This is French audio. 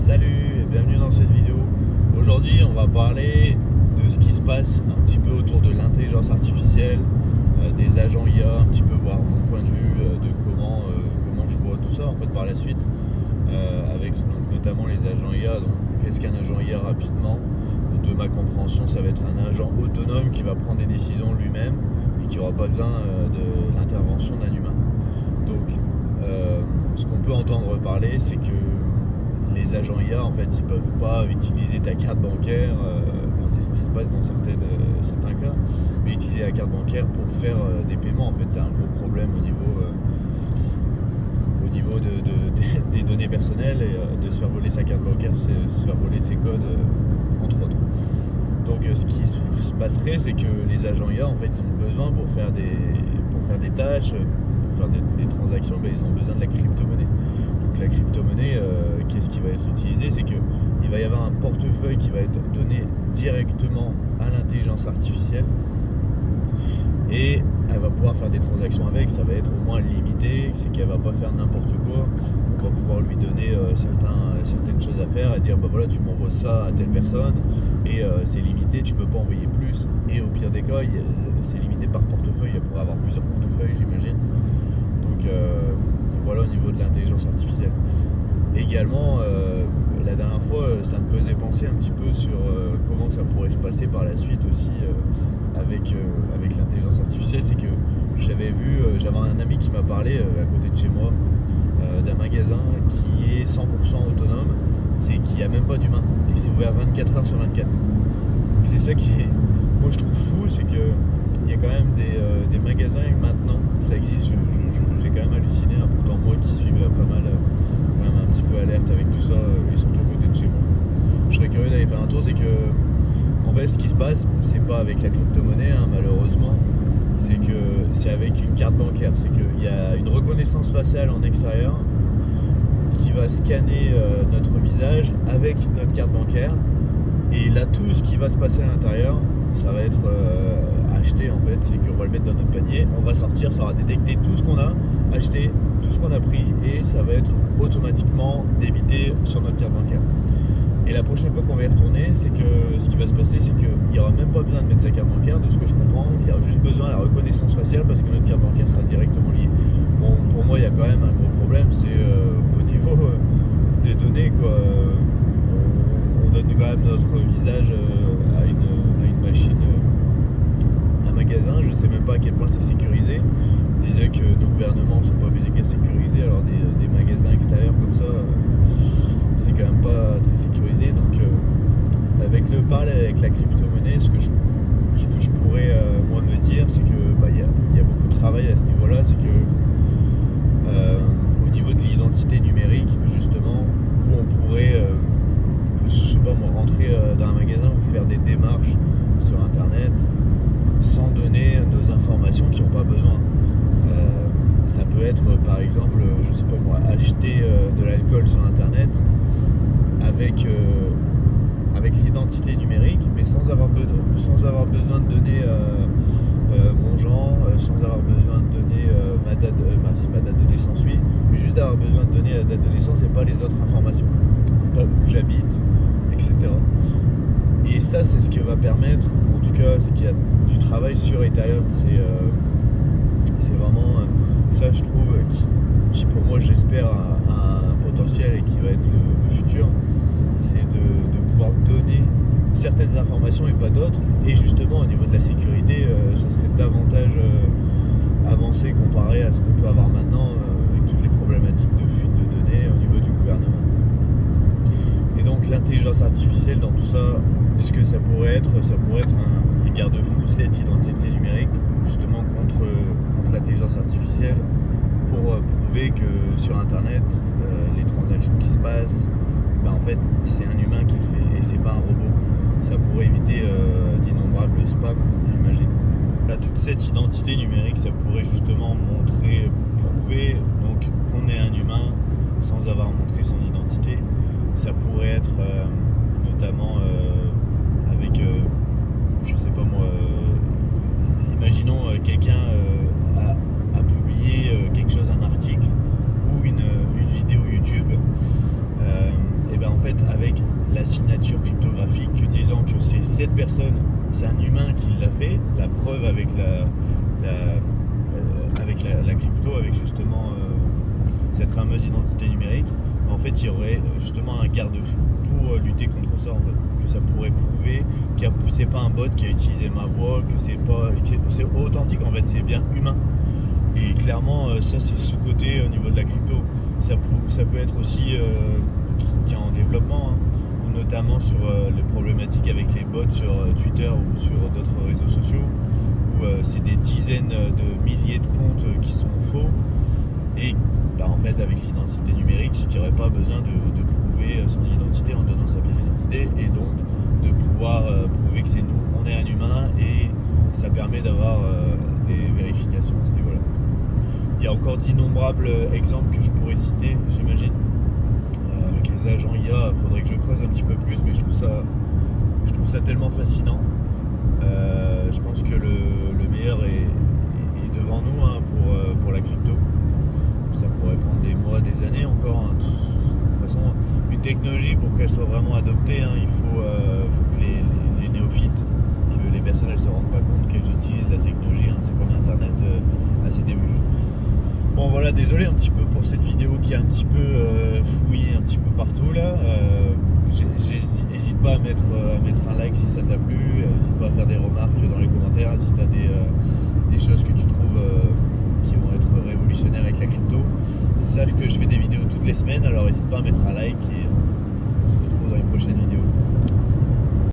Salut et bienvenue dans cette vidéo. Aujourd'hui on va parler de ce qui se passe un petit peu autour de l'intelligence artificielle, des agents IA, un petit peu voir mon point de vue de comment je vois tout ça en fait par la suite, avec donc, notamment les agents IA. Donc qu'est-ce qu'un agent IA rapidement? De ma compréhension, ça va être un agent autonome qui va prendre des décisions lui-même et qui n'aura pas besoin de l'intervention d'un humain. Donc ce qu'on peut entendre parler, c'est que les agents IA, en fait, ils peuvent pas utiliser ta carte bancaire, c'est ce qui se passe dans certains cas, mais utiliser la carte bancaire pour faire des paiements. En fait, c'est un gros problème au niveau des données personnelles et de se faire voler sa carte bancaire, c'est se faire voler ses codes, entre autres. Donc, ce qui se passerait, c'est que les agents IA, en fait, ils ont besoin pour faire des tâches, pour faire des transactions, ils ont besoin de la crypto-monnaie. Donc la crypto-monnaie, qu'est-ce qui va être utilisé? C'est qu'il va y avoir un portefeuille qui va être donné directement à l'intelligence artificielle et elle va pouvoir faire des transactions avec. Ça va être au moins limité, c'est qu'elle va pas faire n'importe quoi. On va pouvoir lui donner certaines choses à faire et dire bah voilà, tu m'envoies ça à telle personne et c'est limité, tu peux pas envoyer plus. Et au pire des cas, c'est limité par portefeuille, elle pourrait avoir plusieurs portefeuilles, j'imagine. Donc voilà au niveau de l'intelligence artificielle. Également, la dernière fois, ça me faisait penser un petit peu sur comment ça pourrait se passer par la suite aussi avec l'intelligence artificielle. C'est que j'avais un ami qui m'a parlé à côté de chez moi d'un magasin qui est 100% autonome, c'est qu'il n'y a même pas d'humain et c'est ouvert 24 heures sur 24. Donc c'est ça qui est, moi je trouve fou, c'est que il y a quand même des magasins maintenant, ça existe, j'ai quand même halluciné, hein, pourtant moi qui suis pas mal, quand même un petit peu alerte avec tout ça, et surtout à côté de chez moi. Je serais curieux d'aller faire un tour, c'est que, en fait, ce qui se passe, c'est pas avec la crypto-monnaie, hein, malheureusement, c'est avec une carte bancaire, c'est qu'il y a une reconnaissance faciale en extérieur qui va scanner notre visage avec notre carte bancaire, et là, tout ce qui va se passer à l'intérieur, ça va être acheté en fait, c'est qu'on va le mettre dans notre panier, on va sortir, ça va détecter tout ce qu'on a acheté, tout ce qu'on a pris et ça va être automatiquement débité sur notre carte bancaire. Et la prochaine fois qu'on va y retourner, c'est que ce qui va se passer, c'est qu'il n'y aura même pas besoin de mettre sa carte bancaire, de ce que je comprends, il y aura juste besoin de la reconnaissance faciale parce que notre carte bancaire sera directement liée. Bon, pour moi, il y a quand même un gros problème, c'est au niveau des données, quoi. On donne quand même notre visage à une machine, un magasin, je sais même pas à quel point c'est sécurisé. Je disais que nos gouvernements ne sont pas obligés à sécuriser, alors des magasins extérieurs comme ça, c'est quand même pas très sécurisé. Donc avec le parallèle avec la crypto-monnaie, ce que je pourrais moi me dire, c'est que y a beaucoup de travail à ce niveau-là, c'est que au niveau de l'identité numérique, justement, où on pourrait je sais pas moi, rentrer dans un magasin ou faire des démarches sur internet sans donner nos informations qui n'ont pas besoin. Ça peut être par exemple, je sais pas moi, acheter de l'alcool sur internet avec l'identité numérique, mais sans avoir besoin de donner mon genre, sans avoir besoin de donner si ma date de naissance, oui, mais juste d'avoir besoin de donner la date de naissance et pas les autres informations, pas où j'habite, etc. Et ça, c'est ce qui va permettre, en tout cas, ce qu'il y a du travail sur Ethereum, c'est vraiment ça, je trouve, qui pour moi, j'espère, a un potentiel et qui va être le futur, c'est de pouvoir donner certaines informations et pas d'autres. Et justement, au niveau de la sécurité, ça serait davantage avancé comparé à ce qu'on peut avoir maintenant avec toutes les problématiques de fuite de données au niveau du gouvernement. Et donc l'intelligence artificielle dans tout ça, ce que ça pourrait être un garde-fou, cette identité numérique, justement contre l'intelligence artificielle, pour prouver que sur internet, les transactions qui se passent, en fait c'est un humain qui le fait et c'est pas un robot. Ça pourrait éviter d'innombrables spams, j'imagine. Là, toute cette identité numérique, ça pourrait justement prouver donc qu'on est un humain sans avoir montré son identité. Ça pourrait être notamment avec, je sais pas moi, imaginons quelqu'un a publié quelque chose, un article ou une vidéo YouTube, et ben en fait fait avec la signature cryptographique disant que c'est cette personne, c'est un humain qui l'a fait, la preuve avec la crypto, avec justement cette fameuse identité numérique, en fait il y aurait justement un garde-fou pour lutter contre ça, en fait. Que ça pourrait prouver que c'est pas un bot qui a utilisé ma voix, que c'est authentique, en fait, c'est bien humain. Et clairement ça c'est sous-coté au niveau de la crypto. Ça peut être aussi qui est en développement, hein, notamment sur les problématiques avec les bots sur Twitter ou sur d'autres réseaux sociaux, où c'est des dizaines de milliers de comptes qui sont faux. Et en fait, avec l'identité numérique, c'est qu'il n'y aurait pas besoin de prouver son identité en donnant sa pièce d'identité, et donc de pouvoir prouver que c'est nous, on est un humain, et ça permet d'avoir des vérifications à ce niveau-là. Il y a encore d'innombrables exemples que je pourrais citer, j'imagine. Avec les agents IA, il faudrait que je creuse un petit peu plus, mais je trouve ça tellement fascinant. Je pense que le meilleur est devant nous, hein, pour la crypto. Ça pourrait prendre des mois, des années encore, hein. De toute façon, une technologie, pour qu'elle soit vraiment adoptée, hein, il faut que les néophytes, que les personnes ne se rendent pas compte qu'elles utilisent la technologie, hein. C'est comme Internet à ses débuts. Bon voilà, désolé un petit peu pour cette vidéo qui est un petit peu fouillée un petit peu partout là. N'hésite pas à mettre un like si ça t'a plu, n'hésite pas à faire des remarques dans les commentaires.